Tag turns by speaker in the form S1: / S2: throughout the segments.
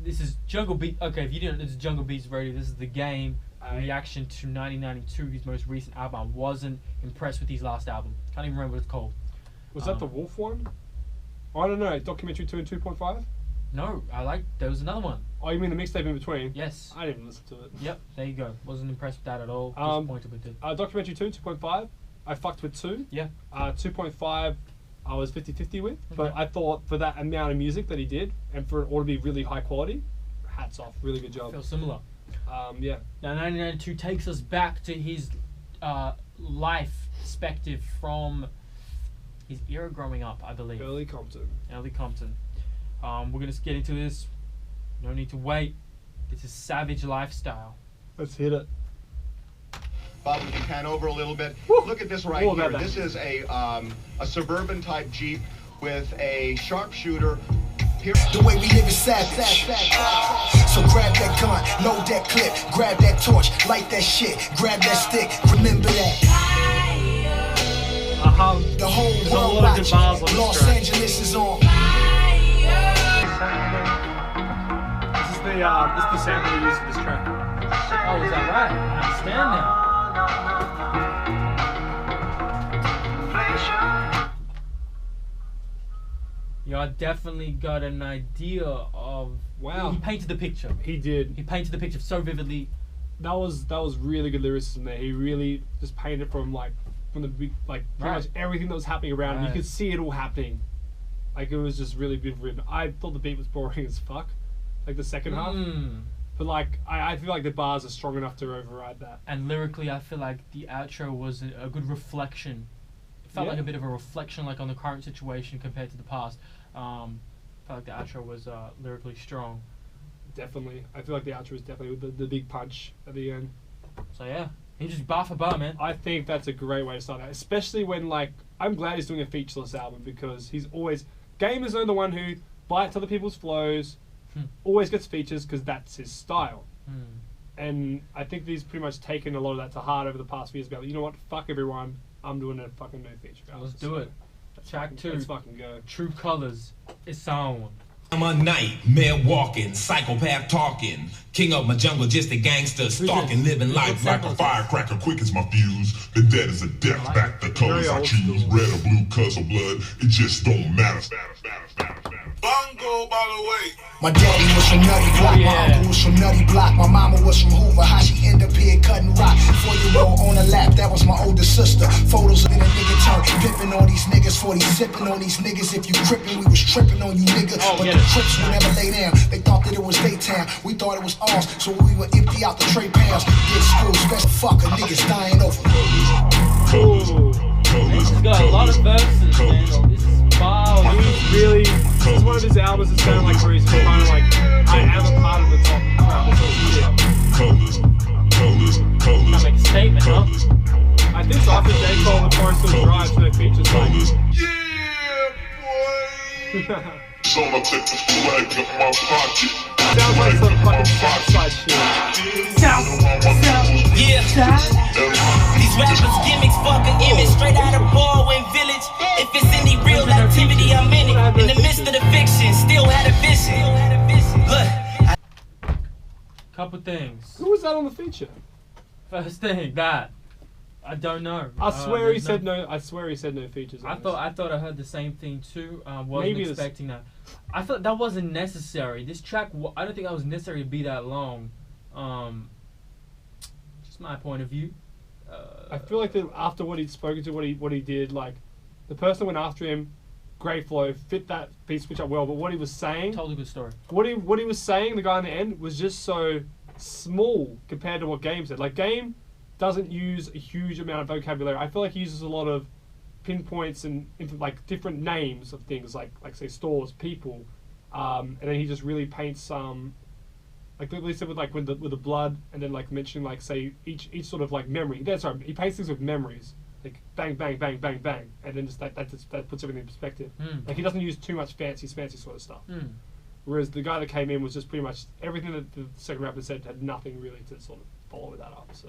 S1: This is Jungle Beat. Okay, if you didn't know, this is Jungle Beats Radio. This is the game reaction to 1992, his most recent album. I wasn't impressed with his last album. Can't even remember what it's called.
S2: Was that the Wolf one? I don't know. Documentary 2 and 2.5?
S1: No, there was another one.
S2: Oh, you mean the mixtape in between?
S1: Yes.
S2: I didn't listen to it.
S1: Yep, there you go. Wasn't impressed with that at all. Disappointed with it.
S2: Documentary 2, 2.5. I fucked with 2.
S1: Yeah.
S2: 2.5, I was 50-50 with. But I thought for that amount of music that he did, and for it all to be really high quality, hats off. Really good job.
S1: Feels similar.
S2: Yeah.
S1: Now, 1992 takes us back to his life perspective from his era growing up, I believe.
S2: Early Compton. We're going to get into this. No need to wait. This is Savage Lifestyle. Let's hit it.
S3: Bob, if you pan over a little bit.
S2: Woo!
S3: Look at this right here. This is a suburban type Jeep with a sharpshooter. Here.
S4: The way we live is savage. So grab that gun, load that clip, grab that torch, light that shit, grab that stick, remember that. The whole world watching. Los Angeles is on.
S2: This is the sample we used for this track.
S1: Oh, is that right? I understand now. Yeah, I definitely got an idea of.
S2: Wow.
S1: He painted the picture.
S2: He did.
S1: He painted the picture so vividly.
S2: That was really good lyricism there. He really just painted from the big, pretty much everything that was happening around him. You could see it all happening. Like, it was just really beautiful written. I thought the beat was boring as fuck. Like the second half. But I feel like the bars are strong enough to override that.
S1: And lyrically, I feel like the outro was a good reflection. It felt like a bit of a reflection, like on the current situation compared to the past. I felt like the outro was lyrically strong.
S2: Definitely. I feel like the outro was definitely the big punch at the end.
S1: So yeah, he just bar for bar, man.
S2: I think that's a great way to start that. Especially when, I'm glad he's doing a featureless album, because he's always... Game is the one who bites other people's flows, always gets features, because that's his style. And I think he's pretty much taken a lot of that to heart over the past few years. About, you know what, fuck everyone, I'm doing a fucking no feature album.
S1: Let's do it. Track 2.
S2: Let's fucking go.
S1: True Colors. It's on.
S5: I'm a nightmare walking, psychopath talking, king of my jungle, just a gangster stalking, living life like a firecracker, quick as my fuse, then dead as a death, back the colors I choose, red or blue, cuz or blood, it just don't matter. Bongo, by the way.
S4: My daddy was from Nutty Block, my uncle was from Nutty Block, my mama was from Hoover, how she end up here cutting rock. 4-year-old on her lap, that was my older sister. Photos of in a nigga turn, pimping on these niggas, 40 sipping on these niggas. If you crippin', we was tripping on you nigga. But the Crips would never lay down, they thought that it was daytime, we thought it was ours, so we would empty out the tray pounds. Get school, special fucker, niggas dying over.
S1: This has got a lot of verses, man. This is wild.
S2: This is one of his albums that's kind of where he's kind of I am a part of the top crowd.
S1: Gotta make a statement, huh?
S2: I think so. After J. Cole and Forest Hill Drive, no features
S5: Yeah, boy. So I take the flag in my pocket.
S2: Sounds like some fucking Southside shit.
S5: Yeah. These rappers gimmicks, fuck an image, straight out of Baldwin Village. If it's any real activity, I'm in it. In the midst of the fiction, still had a vision. Look.
S1: Couple things.
S2: Who was that on the feature?
S1: First thing, that. I don't know.
S2: I swear he said no. I swear he said no features.
S1: I thought I heard the same thing too. Wasn't
S2: Maybe
S1: expecting that. I thought that wasn't necessary. This track, I don't think that was necessary to be that long. Just my point of view.
S2: I feel like that after what he'd spoken to, what he did, the person went after him, great flow, fit that piece switch up well. But what he was saying,
S1: told a good story.
S2: What he was saying, the guy in the end, was just so small compared to what Game said. Game doesn't use a huge amount of vocabulary. I feel like he uses a lot of pinpoints and different names of things, like say stores, people, and then he just really paints some, like he said with the blood, and then mentioning say each sort of memory. That's right. He paints things with memories, bang bang bang bang bang, and then just that puts everything in perspective. He doesn't use too much fancy sort of stuff. Whereas the guy that came in was just pretty much everything that the second rapper said had nothing really to sort of follow that up. So.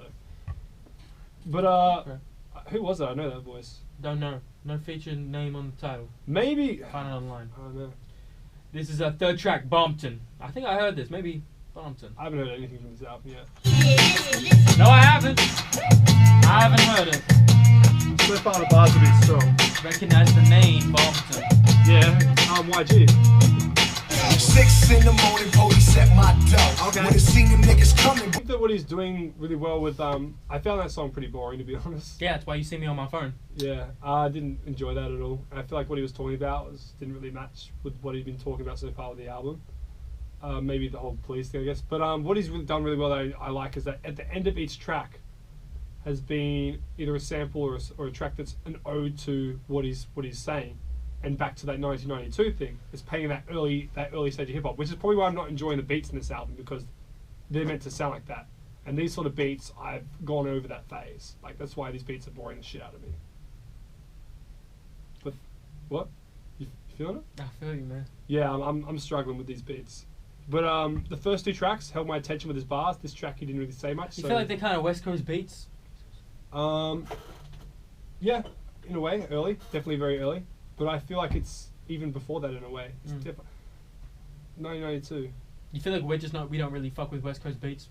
S2: But who was that? I know that voice.
S1: Don't know. No feature name on the title.
S2: Maybe.
S1: Find it online.
S2: I don't know.
S1: This is a third track, Bompton. I think I heard this. Maybe Bompton.
S2: I haven't heard anything from this album yet.
S1: No, I haven't. I haven't heard it.
S2: So far the bars have been strong.
S1: Recognize the name, Bompton.
S2: Yeah, YG.
S4: 6 in the morning, police at my door.
S2: Okay.
S4: When I seen them niggas coming.
S2: I think that what he's doing really well with I found that song pretty boring, to be honest.
S1: Yeah, that's why you see me on my phone.
S2: Yeah, I didn't enjoy that at all. I feel like what he was talking about didn't really match with what he'd been talking about so far with the album. Maybe the whole police thing, I guess. But what he's done really well that I like is that at the end of each track has been either a sample or a track that's an ode to what he's saying. And back to that 1992 thing, it's paying that early stage of hip hop, which is probably why I'm not enjoying the beats in this album, because they're meant to sound like that. And these sort of beats, I've gone over that phase. Like, that's why these beats are boring the shit out of me. But what? You feeling it?
S1: I feel you, man.
S2: Yeah, I'm struggling with these beats. But the first 2 tracks held my attention with his bars. This track he didn't really say much.
S1: You feel like they're kind of West Coast beats?
S2: Yeah, in a way, early, definitely very early. But I feel like it's even before that in a way. It's 1992.
S1: You feel like we don't really fuck with West Coast beats?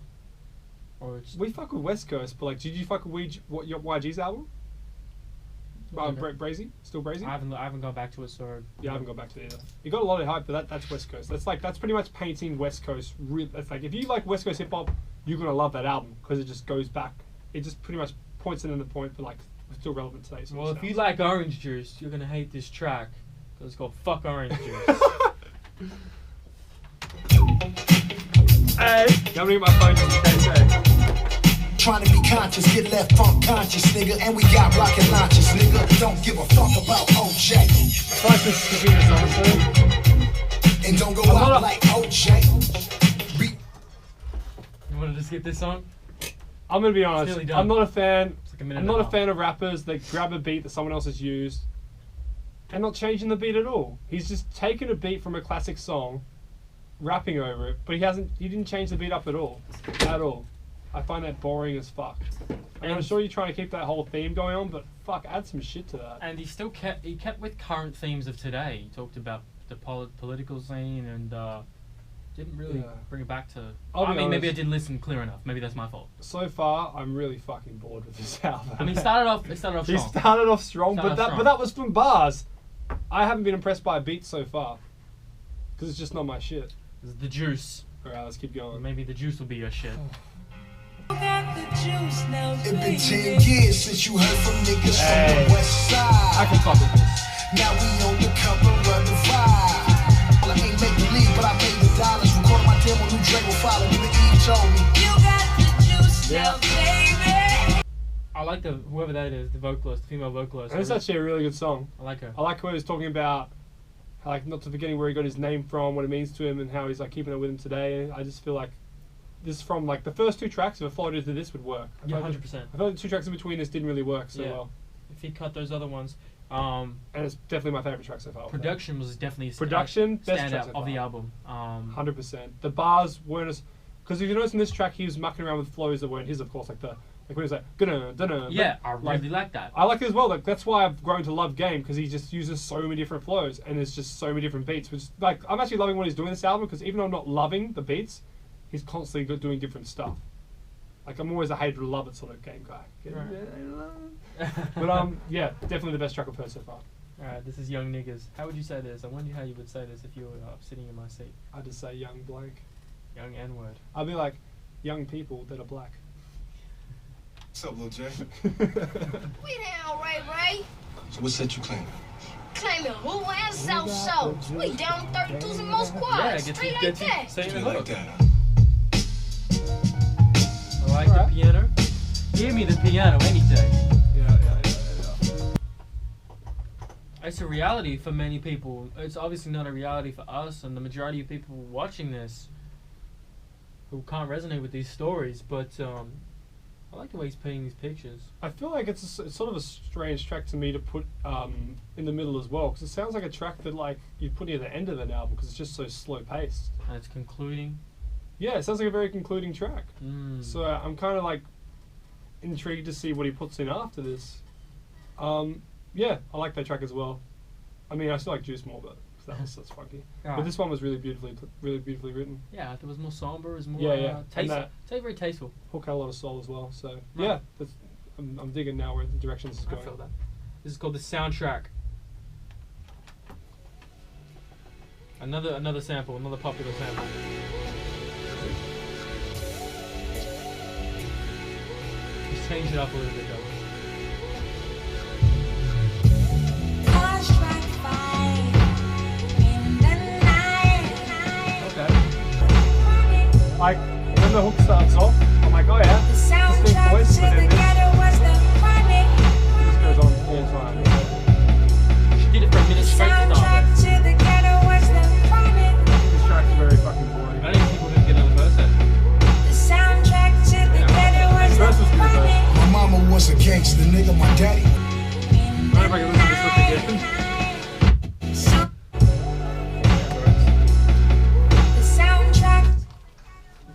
S1: Or it's...
S2: We fuck with West Coast, but like, did you fuck with YG's album? Brazy? Still Brazy?
S1: I haven't gone back to it, so...
S2: Yeah, I haven't gone back to it either. You got a lot of hype, but that's West Coast. That's pretty much painting West Coast. That's like, if you like West Coast hip hop, you're gonna love that album because it just goes back. It just pretty much points it in the point, but like still relevant today.
S1: Well, if you like orange juice, you're gonna hate this track because it's called "Fuck Orange Juice."
S2: Hey, I'm gonna get my phone just in case.
S4: Trying to be conscious, get left funk conscious, nigga. And we got rocket launches, nigga. Don't give a fuck about OJ.
S2: Fuck this stupid song,
S4: and don't go out like OJ.
S1: You wanted to skip this song?
S2: I'm gonna be honest.
S1: Really
S2: I'm not a fan.
S1: Like
S2: I'm not a fan of rappers that grab a beat that someone else has used and not changing the beat at all. He's just taken a beat from a classic song, rapping over it, but he didn't change the beat up at all. At all. I find that boring as fuck. And I'm sure you're trying to keep that whole theme going on, but fuck, add some shit to that.
S1: And he kept with current themes of today. He talked about the political scene and didn't really bring it back to... I mean, maybe I didn't listen clear enough. Maybe that's my fault.
S2: So far, I'm really fucking bored with this album.
S1: I mean, it started off strong.
S2: He started off strong, but that was from bars. I haven't been impressed by beats so far. Because it's just not my shit.
S1: This is the juice.
S2: Alright, let's keep going.
S1: Maybe the juice will be your shit.
S4: It's been 10 years since you heard from niggas from the west side.
S1: I can fuck with this.
S4: Now we on the cover of the vibe. I ain't make believe, but I paid the dollars. Recording my demo, new Drake will follow. Even E told me. You got the juice now, baby.
S1: I like whoever that is, the vocalist, the female vocalist.
S2: And it's actually a really good song.
S1: I like her.
S2: I like what he was talking about, like not forgetting where he got his name from, what it means to him, and how he's like keeping it with him today. I just feel like this from like the first 2 tracks, if it followed into this would work.
S1: Yeah, 100%.
S2: I feel like the 2 tracks in between this didn't really work so well.
S1: If he cut those other ones.
S2: And it's definitely my favorite track so far.
S1: Production was definitely a
S2: best
S1: standout
S2: so
S1: of the album.
S2: 100%. The bars weren't as... Because if you notice in this track, he was mucking around with flows that weren't his, of course, like when he was like, dunna.
S1: Yeah, I really like that.
S2: I like it as well. Like, that's why I've grown to love Game, because he just uses so many different flows, and there's just so many different beats. Which, like, I'm actually loving what he's doing in this album, because even though I'm not loving the beats, he's constantly doing different stuff. Like, I'm always a hate or love it sort of Game guy.
S1: Right.
S2: But, yeah, definitely the best track I've heard so far.
S1: Alright, this is Young Niggas. How would you say this? I wonder how you would say this if you were sitting in my seat.
S2: I'd just say young blank.
S1: Young N-word.
S2: I'd be like, young people that are black.
S6: What's up, Lil J?
S7: We down, Ray.
S6: So what set you claiming?
S7: Claiming who and so. We down 32s and most quads. Straight like that.
S1: Saying
S6: You
S1: the
S6: like
S1: hook.
S6: that, huh?
S1: I like the piano. Give me the piano any day.
S2: Yeah.
S1: It's a reality for many people. It's obviously not a reality for us and the majority of people watching this who can't resonate with these stories, but I like the way he's painting these pictures.
S2: I feel like it's sort of a strange track to me to put in the middle as well, because it sounds like a track that like you put near the end of an album because it's just so slow paced.
S1: And it's concluding.
S2: Yeah, it sounds like a very concluding track.
S1: So
S2: I'm kind of like intrigued to see what he puts in after this. Yeah, I like that track as well. I mean, I still like Juice more, but That's funky.
S1: Alright.
S2: But this one was really beautifully written.
S1: Yeah, it was more somber. It was more
S2: And
S1: tasteful.
S2: that
S1: It's very tasteful.
S2: hook had a lot of soul as well. So
S1: Right.
S2: yeah, I'm digging now where the direction this is
S1: I
S2: going.
S1: feel that. This is called the soundtrack. Another sample, another popular sample. Just change it up a little bit though. Okay.
S2: Like when the hook starts off, I'm like, oh yeah, distinct voice, but then this goes on full time.
S1: She did it for a minute straight to start with.
S2: This track's very fucking boring.
S1: I didn't think we were gonna get another verse in.
S2: This verse was good though.
S4: My mama was a gangster, nigga. My daddy.
S2: I don't know if I can listen to this hook again.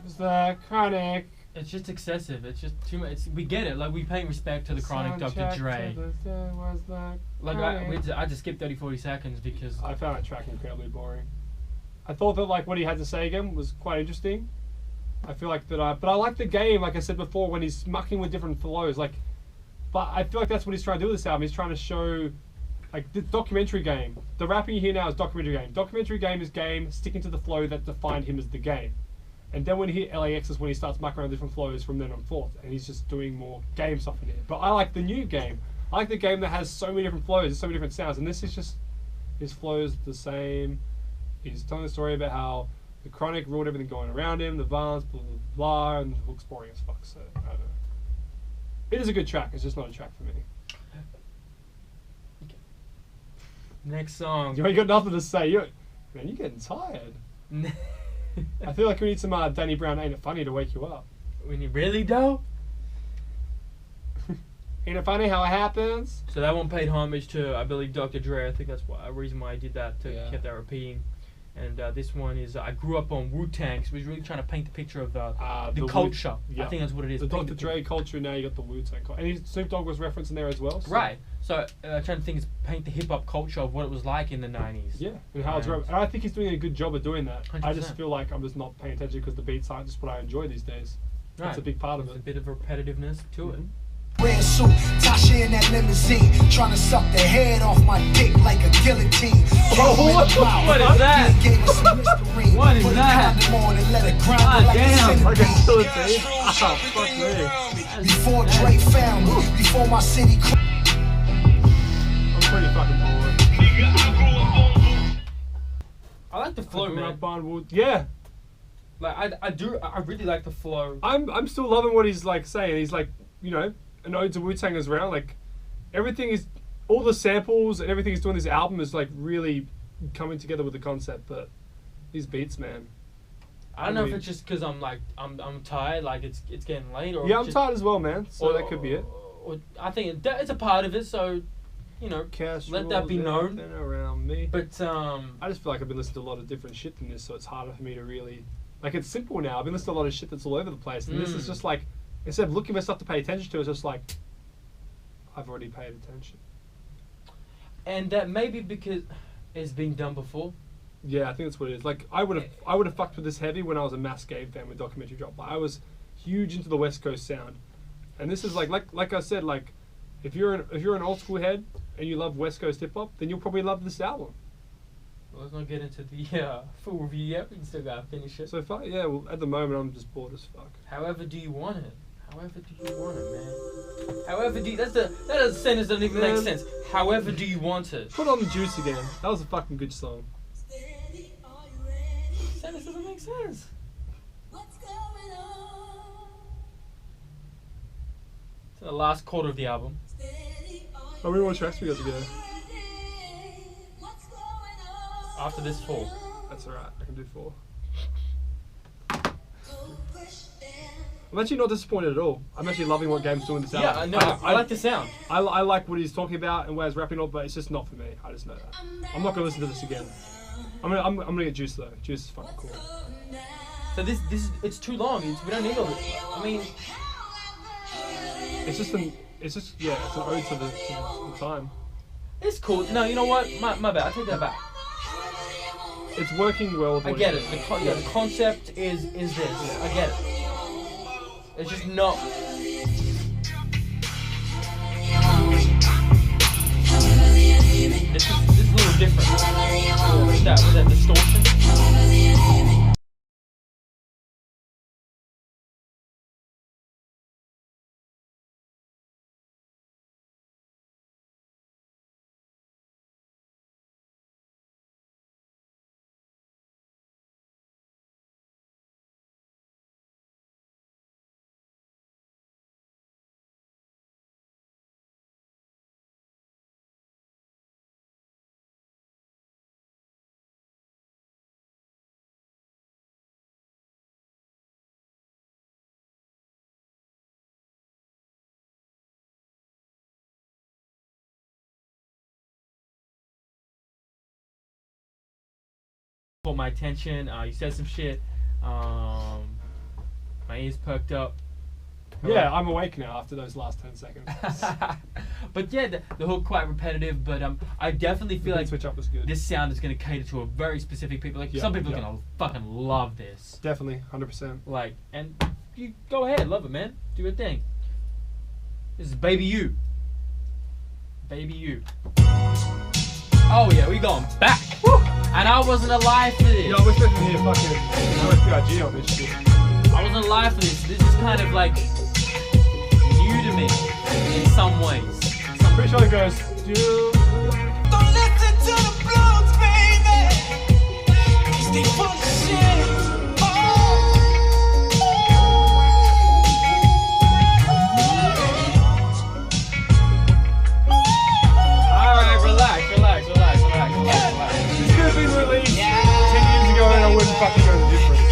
S2: It's the Chronic.
S1: It's just excessive. It's just too much. We get it. Like we paying respect to the Chronic, Dr. Dre. Like I just skipped 30-40 seconds because
S2: I found that track incredibly boring. I thought that like what he had to say again was quite interesting. I feel like that, but I like the game. Like I said before, when he's mucking with different flows, like. But I feel like that's what he's trying to do with this album. He's trying to show, like the documentary game. The rapping you hear now is documentary game. Documentary game is game sticking to the flow that defined him as the game. And then when he hit LAX is when he starts mucking around different flows from then on forth, and he's just doing more game stuff in it. But I like the new game. I like the game that has so many different flows, and so many different sounds, and this is just his flows the same. He's telling a story about how the Chronic ruled everything going around him, the violence, blah blah blah, and the hook's boring as fuck. So I don't know. It is a good track. It's just not a track for me.
S1: next song.
S2: You ain't got nothing to say. Man, you're getting tired. I feel like we need some Danny Brown Ain't It Funny to wake you up.
S1: When you really do?
S2: Ain't it funny how it happens?
S1: So that one paid homage to, I believe, Dr. Dre. I think that's a reason why I did that, to
S2: Yeah.
S1: kept that repeating. And this one is, I grew up on Wu-Tang, so he's really trying to paint the picture of the culture.
S2: Yeah.
S1: I think that's what it is.
S2: The
S1: paint
S2: Dr. Dre culture, now you got the Wu-Tang culture. And Snoop Dogg was referenced in there as well. So.
S1: Right. So trying to think is paint the hip-hop culture of what it was like in the 90s.
S2: Yeah, and how it's and I think he's doing a good job of doing that.
S1: 100%.
S2: I just feel like I'm just not paying attention because the beats aren't just what I enjoy these days.
S1: Right.
S2: That's a big part of
S1: There's
S2: it.
S1: a bit of repetitiveness to it.
S4: Red suit, Tasha in that limousine, trying to suck the head off my dick like a guillotine.
S1: What is that? What is that?
S4: God
S1: damn,
S2: Like a guillotine? Oh, fuck me.
S4: Before Dre found me, before my city.
S2: I'm pretty fucking bored.
S1: I like the flow,
S2: Grew
S1: man.
S2: up on Wood. Yeah,
S1: Like I really like the flow.
S2: I'm still loving what he's like saying. He's like, you know, an ode to Wu-Tang as well. Like, everything is, all the samples and everything he's doing this album is like really coming together with the concept. But these beats, man.
S1: I don't know if it's just because I'm tired, like it's getting late, or
S2: Yeah, I'm
S1: just,
S2: tired as well, man. So that could be it.
S1: Or I think it's a part of it, so you know,
S2: Cash
S1: let that be
S2: rolls
S1: known.
S2: everything around me.
S1: But
S2: I just feel like I've been listening to a lot of different shit than this, so it's harder for me to really. Like, it's simple now. I've been listening to a lot of shit that's all over the place, and this is just like, instead of looking for stuff to pay attention to, it's just like, I've already paid attention.
S1: and that maybe because it's been done before.
S2: Yeah, I think that's what it is. Like, I would have fucked with this heavy when I was a Mass Game fan with Documentary Drop. Like, I was huge into the West Coast sound, and this is like I said, like, if you're an old school head and you love West Coast hip hop, then you'll probably love this album.
S1: Well, let's not get into the full review yet. We still gotta finish it.
S2: So far, yeah. Well, at the moment, I'm just bored as fuck.
S1: However do you want it? However do you want it, man? However do you, that sentence doesn't even make sense. However do you want it?
S2: Put on the Juice again. That was a fucking good song.
S1: Sentence doesn't make sense. It's the last quarter of the album.
S2: How many more tracks we got to go?
S1: After this 4.
S2: That's alright, I can do 4. I'm actually not disappointed at all. I'm actually loving what Game's doing this album.
S1: Yeah, I know. I like the sound.
S2: I like what he's talking about and where he's rapping on, but it's just not for me. I just know that. I'm not gonna listen to this again. I'm gonna get Juice though. Juice is fucking cool.
S1: So this it's too long. We don't need all this. I mean,
S2: It's just an ode to the time.
S1: it's cool. No, you know what? My bad. I take that back.
S2: It's working well. With
S1: I
S2: what
S1: get
S2: it
S1: it.
S2: is.
S1: The concept is this. I get it. It's just not. This is a little different. With that distortion. Caught my attention. You said some shit. My ears perked up.
S2: Yeah, I'm awake now after those last 10 seconds.
S1: But yeah, the hook quite repetitive. But I definitely feel like
S2: switch up was good.
S1: this sound is going to cater to a very specific people. Like some people are going to fucking love this.
S2: Definitely, 100%.
S1: Like, and you go ahead, love it, man. Do your thing. This is Baby You. Baby You. Oh yeah, we going back. Woo! And I wasn't alive for this.
S2: Yo, we're supposed to hear fucking OSPIG on this shit.
S1: I wasn't alive for this. This is kind of like new to me in some ways.
S2: I'm pretty sure it goes.
S8: Don't listen to the blues, baby. 'Cause they full of shit.
S1: Alright, relax.
S2: This could have been released 10 years ago and I wouldn't fucking know the difference.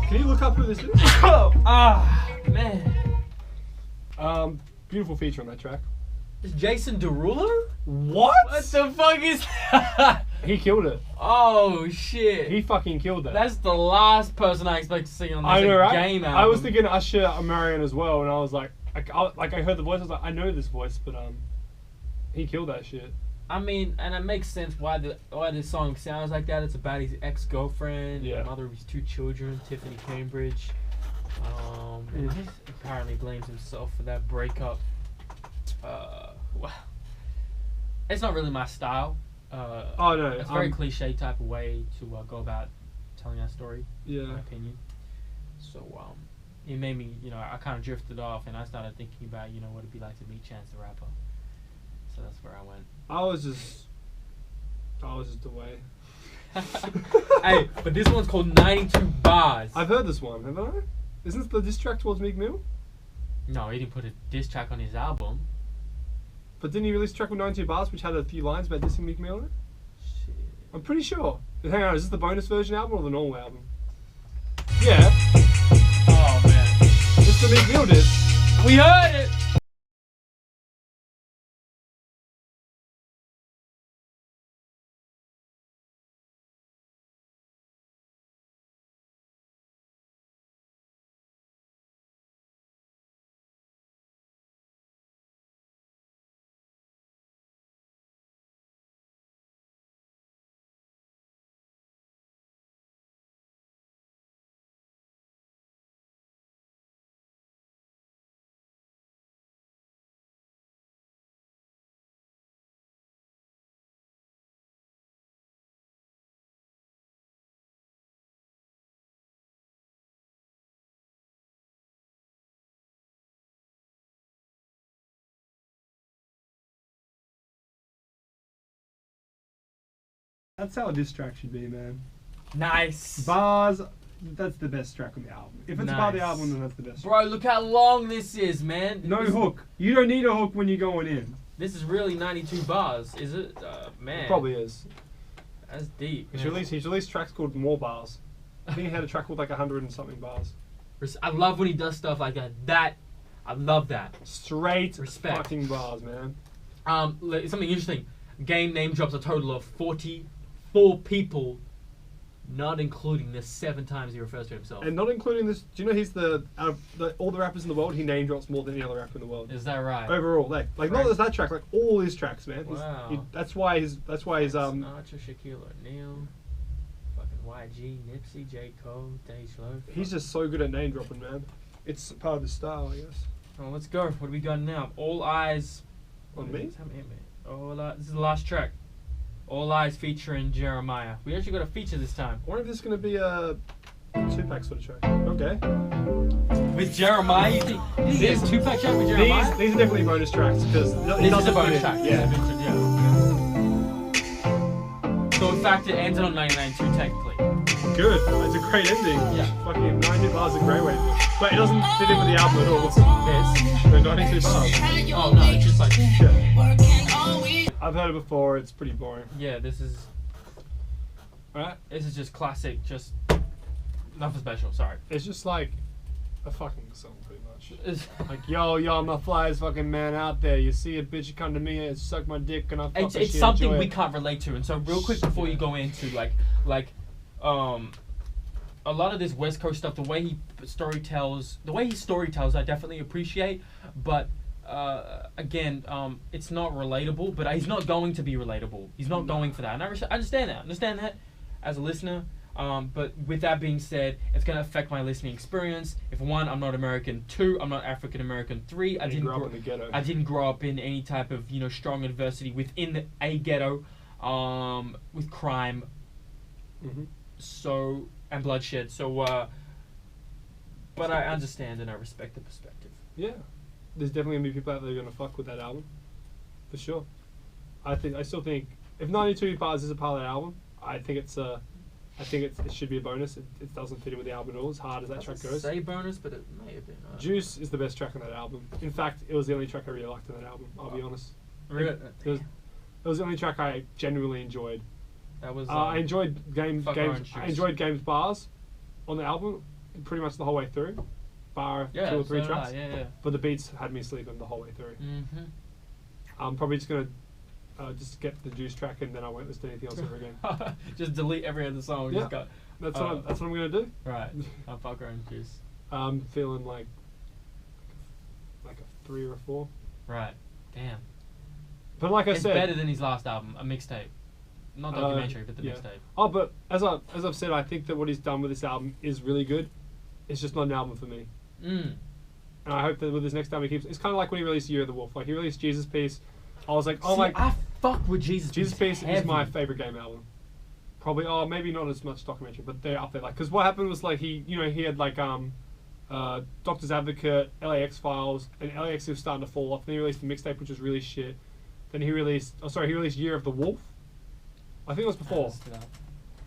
S2: Can you look up who this is?
S1: Man.
S2: Beautiful feature on that track.
S1: Is Jason Derulo?
S2: What?
S1: What the fuck is that?
S2: He killed it.
S1: Oh shit.
S2: He fucking killed it.
S1: That's the last person I expect to see on this
S2: I know, right?
S1: game album.
S2: I was thinking Usher Marion as well, and I was like, I heard the voice. I was like, I know this voice, but he killed that shit.
S1: I mean, and it makes sense why this song sounds like that. It's about his ex-girlfriend,
S2: Yeah.
S1: the mother of his 2 children, Tiffany Cambridge. And he apparently blames himself for that breakup. Well, it's not really my style.
S2: Oh no,
S1: It's a very cliche type of way to go about telling that story.
S2: Yeah.
S1: In my opinion. So it made me, I kind of drifted off, and I started thinking about, what it'd be like to meet Chance the Rapper. So that's where I went.
S2: I was just away.
S1: Hey, but this one's called 92 Bars.
S2: I've heard this one, haven't I? Isn't it the diss track towards Meek Mill?
S1: No, he didn't put a diss track on his album.
S2: But didn't he release a track with 92 bars, which had a few lines about dissing Meek Mill in it?
S1: Shit.
S2: I'm pretty sure. Hang on, is this the bonus version album or the normal album? Yeah.
S1: Oh man.
S2: This the Meek Mill diss.
S1: We heard it!
S2: That's how a diss track should be, man.
S1: Nice.
S2: Bars, that's the best track on the album. If it's about the
S1: Nice.
S2: album, then that's the best track.
S1: Bro, look how long this is, man.
S2: No
S1: This-
S2: hook. You don't need a hook when you're going in.
S1: This is really 92 bars, is it? Man.
S2: It probably is.
S1: That's deep.
S2: He's
S1: man.
S2: released tracks called More Bars. I think he had a track with like 100 and something bars.
S1: I love when he does stuff like that. I love that.
S2: Straight
S1: Respect.
S2: fucking bars, man.
S1: Something interesting. Game name drops a total of 44 people not including the 7 times he refers to himself.
S2: And not including this. Do you know he's out of all the rappers in the world, he name drops more than any other rapper in the world.
S1: Is that right?
S2: Overall, like not just that track, like all his tracks, man.
S1: Wow.
S2: That's why his
S1: Sinatra, Shaquille O'Neal, fucking YG, Nipsey, J. Cole, Dej Loaf.
S2: He's just so good at name dropping, man. It's part of the style, I guess.
S1: Oh, let's go. What do we got now? All Eyes.
S2: On me?
S1: This is the last track. All Eyes featuring Jeremiah. We actually got a feature this time.
S2: I wonder if this is going to be a 2-pack sort of track. Okay.
S1: With Jeremiah? You think he gets a 2-pack track with Jeremiah?
S2: These are definitely bonus tracks because
S1: This is a bonus track.
S2: Yeah.
S1: So in fact, it ended on 99.2 technically.
S2: Good. It's a great ending.
S1: Yeah.
S2: Fucking 92 bars is a great way. But it doesn't fit in with the album at all. What's
S1: This?
S2: the 92 bars?
S1: Oh no, it's just like
S2: I've heard it before. It's pretty boring.
S1: yeah. This is just classic. Just nothing special. Sorry.
S2: It's just like a fucking song, pretty much.
S1: It's,
S2: Like, yo, I'm the flyest fucking man out there. You see a bitch, you come to me and suck my dick and I fuck
S1: it's something we can't relate to. And so real quick before you go into a lot of this West Coast stuff, the way he storytells, I definitely appreciate. But again, it's not relatable. But he's not going to be relatable. He's not going for that. And I understand that. I understand that as a listener. But with that being said, it's going to affect my listening experience. If 1, I'm not American. 2, I'm not African American. 3, I didn't grow
S2: up in the ghetto.
S1: I didn't grow up in any type of strong adversity within a ghetto, with crime.
S2: Mm-hmm.
S1: So and bloodshed. So, but I understand and I respect the perspective.
S2: Yeah, there's definitely gonna be people out there gonna fuck with that album, for sure. I still think if 92 bars is a part of that album, I think it should be a bonus. It doesn't fit in with the album at all, as hard as that track goes.
S1: Say bonus, but it may have been.
S2: Juice is the best track on that album. In fact, it was the only track I really liked on that album. I'll be honest.
S1: Really?
S2: It was the only track I genuinely enjoyed.
S1: That was.
S2: I enjoyed Games bars on the album pretty much the whole way through, bar 2 or 3 tracks.
S1: Yeah.
S2: But the beats had me sleeping the whole way through.
S1: Mm-hmm.
S2: I'm probably just gonna just get the Juice track and then I won't listen to anything else ever again.
S1: Just delete every other song.
S2: Yeah.
S1: Just go.
S2: That's what I'm gonna do.
S1: Right. I'll fuck around Juice.
S2: I'm feeling like a 3 or a 4.
S1: Right. Damn.
S2: But like I
S1: It's
S2: said,
S1: better than his last album, a mixtape. Not documentary, but the
S2: yeah.
S1: mixtape.
S2: Oh, but as I've said, I think that what he's done with this album is really good. It's just not an album for me.
S1: Mm.
S2: And I hope that with his next album he keeps. It's kind of like when he released Year of the Wolf. Like he released Jesus Piece. I was like, oh
S1: See,
S2: my.
S1: I fuck with Jesus.
S2: Jesus Piece
S1: heavy.
S2: is my favorite Game album. Probably. Oh, maybe not as much documentary, but they're up there. Like, because what happened was like he had like Doctor's Advocate, LAX Files, and LAX was starting to fall off. Then he released the mixtape, which was really shit. Then he released. He released Year of the Wolf. I think it was before.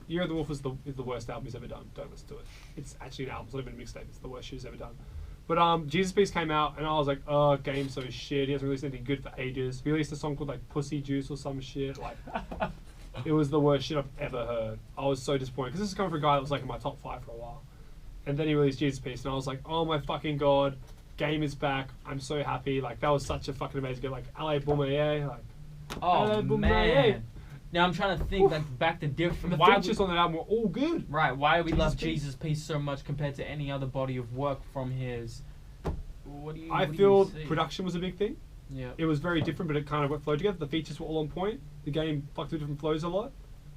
S2: Year of the Wolf is the worst album he's ever done. Don't listen to it. It's actually an album. It's not even a mixtape. It's the worst shit he's ever done. But Jesus Piece came out, and I was like, oh, Game's so shit. He hasn't released anything good for ages. He released a song called like Pussy Juice or some shit. Like, it was the worst shit I've ever heard. I was so disappointed because this is coming from a guy that was like in my top 5 for a while. And then he released Jesus Piece, and I was like, oh my fucking god, Game is back. I'm so happy. Like that was such a fucking amazing game. Like LA Boomaier, like.
S1: Oh man. Now I'm trying to think like back to different.
S2: The features on that album were all good.
S1: Right. Why we love Jesus Piece so much compared to any other body of work from his.
S2: I feel production was a big thing.
S1: Yeah.
S2: It was very different, but it kind of flowed together. The features were all on point. The game fucked with different flows a lot.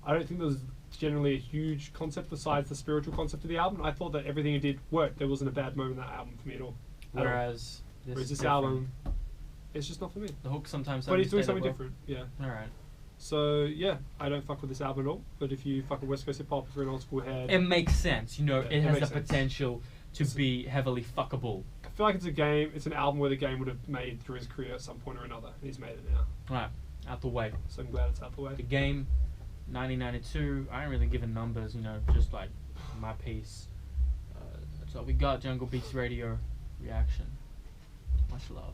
S2: I don't think there was generally a huge concept besides the spiritual concept of the album. I thought that everything it did worked. There wasn't a bad moment in that album for me at all.
S1: Whereas
S2: this album, it's just not for me.
S1: The hook sometimes.
S2: But he's doing something different. Yeah.
S1: All right.
S2: So yeah, I don't fuck with this album at all. But if you fuck with West Coast hip hop, if you're an old school head,
S1: it makes sense. You know,
S2: yeah,
S1: it has the
S2: sense.
S1: potential to be heavily fuckable.
S2: I feel like it's a game. It's an album where the game would have made through his career at some point or another, and he's made it now.
S1: Right, out the way.
S2: So I'm glad it's out the way.
S1: The Game, 1992. I ain't really giving numbers. You know, just like my piece. That's all we got. Jungle Beats Radio reaction. Much love.